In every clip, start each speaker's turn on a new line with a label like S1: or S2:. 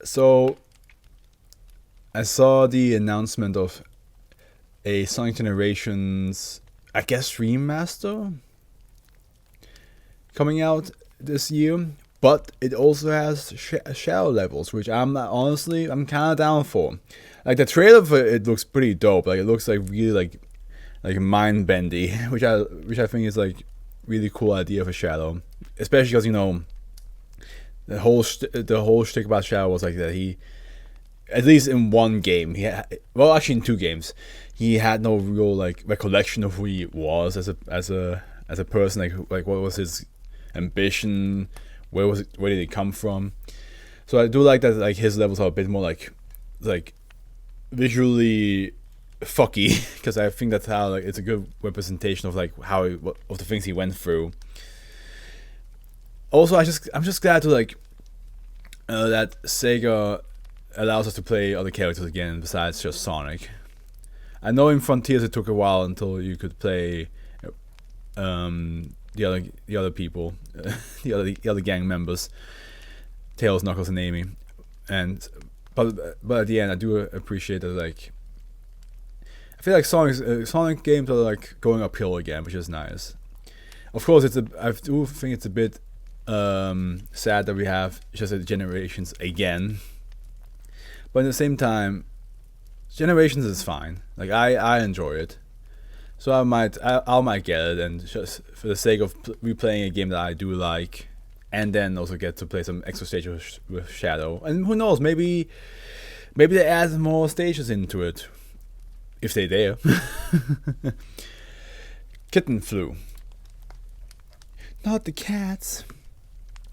S1: So I saw the announcement of a Sonic Generations, I guess, remaster coming out this year, but it also has shadow levels, which I'm kind of down for. Like the trailer for it looks pretty dope. Like it looks like really like mind bendy, which I think is like really cool idea for Shadow, especially because the whole shtick about Shadow was like that he, at least in one game, well, actually in two games, he had no real like recollection of who he was as a person. Like what was his ambition? Where did he come from? So I do like that. Like his levels are a bit more like visually fucky, because I think that's how like it's a good representation of like of the things he went through. Also, I'm just glad to like that Sega allows us to play other characters again besides just Sonic. I know in Frontiers it took a while until you could play the other people, the other gang members, Tails, Knuckles, and Amy, but at the end I do appreciate that. Like I feel like Sonic games are like going uphill again, which is nice. Of course, I do think it's a bit sad that we have just Generations again, but at the same time, Generations is fine. Like I enjoy it, so I might get it, and just for the sake of replaying a game that I do like, and then also get to play some extra stages with Shadow. And who knows, maybe they add more stages into it if they dare. Kitten Flu. Not the cats.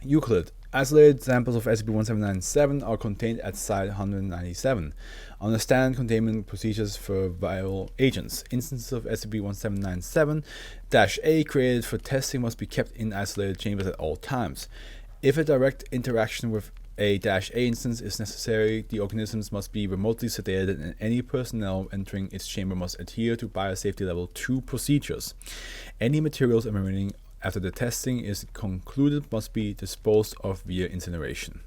S1: Euclid. Isolated examples of SCP-1797 are contained at Site 197. Understand containment procedures for viral agents. Instances of SCP-1797-A created for testing must be kept in isolated chambers at all times. If a direct interaction with a -A instance is necessary, the organisms must be remotely sedated, and any personnel entering its chamber must adhere to Biosafety Level 2 procedures. Any materials emanating after the testing is concluded must be disposed of via incineration.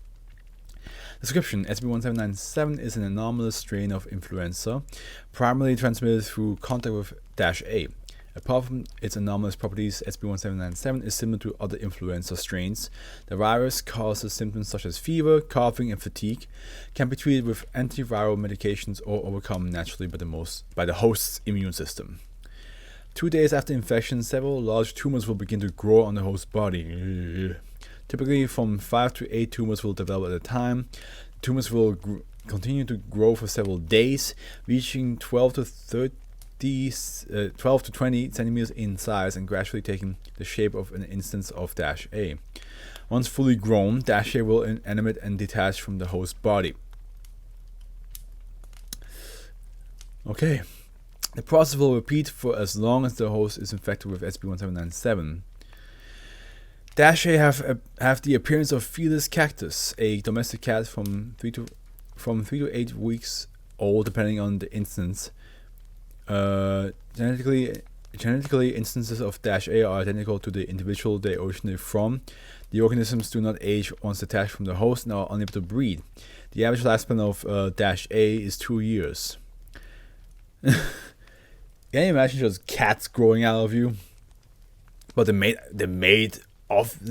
S1: Description: SCP-1797 is an anomalous strain of influenza, primarily transmitted through contact with -A. Apart from its anomalous properties, SCP-1797 is similar to other influenza strains. The virus causes symptoms such as fever, coughing, and fatigue, can be treated with antiviral medications or overcome naturally by the host's immune system. 2 days after infection, several large tumors will begin to grow on the host's body. Typically, from 5 to 8 tumors will develop at a time. Tumors will continue to grow for several days, reaching 12 to 20 centimeters in size and gradually taking the shape of an instance of -A. Once fully grown, -A will animate and detach from the host's body. Okay. The process will repeat for as long as the host is infected with SCP-1797. -A have the appearance of Felis cactus, a domestic cat from 3 to 8 weeks old, depending on the instance. Genetically, instances of -A are identical to the individual they originate from. The organisms do not age once detached from the host and are unable to breed. The average lifespan of -A is 2 years. Can you imagine just cats growing out of you? But they made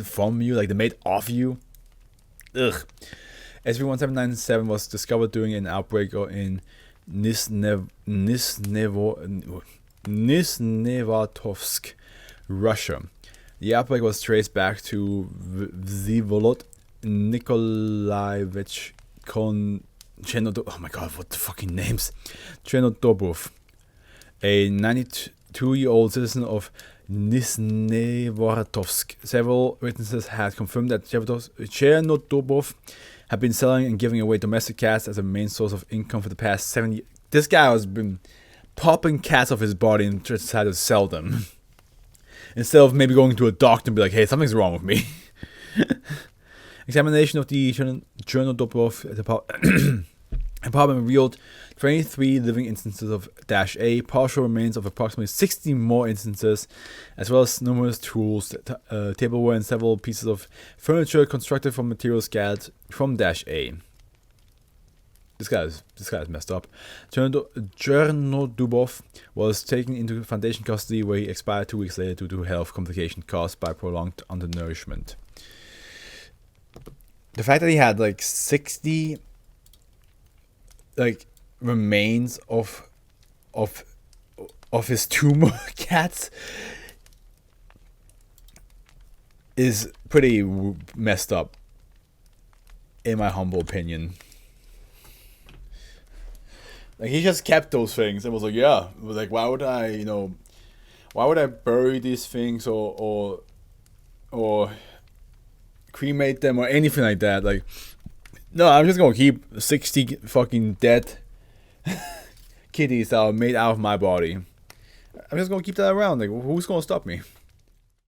S1: from you, like they made off you? Ugh. SCP-1797 was discovered during an outbreak in Nizhnevatovsk, Russia. The outbreak was traced back to Vsevolod Nikolaevich oh my god, what the fucking names? Chernodobov, a 92-year-old citizen of Nizhnevatovsk. Several witnesses had confirmed that Chernodobov had been selling and giving away domestic cats as a main source of income for the past 7 years. This guy has been popping cats off his body and just decided to sell them. Instead of maybe going to a doctor and be like, hey, something's wrong with me. Examination of the Chernodobov apartment revealed 23 living instances of -A, partial remains of approximately 60 more instances, as well as numerous tools, tableware, and several pieces of furniture constructed from materials gathered from -A. This guy's messed up. Chernodubov was taken into Foundation custody, where he expired 2 weeks later due to health complications caused by prolonged undernourishment. The fact that he had like 60 like remains of his tumor cats is pretty messed up, in my humble opinion. Like, he just kept those things and was like, yeah, like, why would I bury these things or cremate them or anything like that? Like, no, I'm just gonna keep 60 fucking dead kitties that are made out of my body. I'm just gonna keep that around. Like, who's gonna stop me?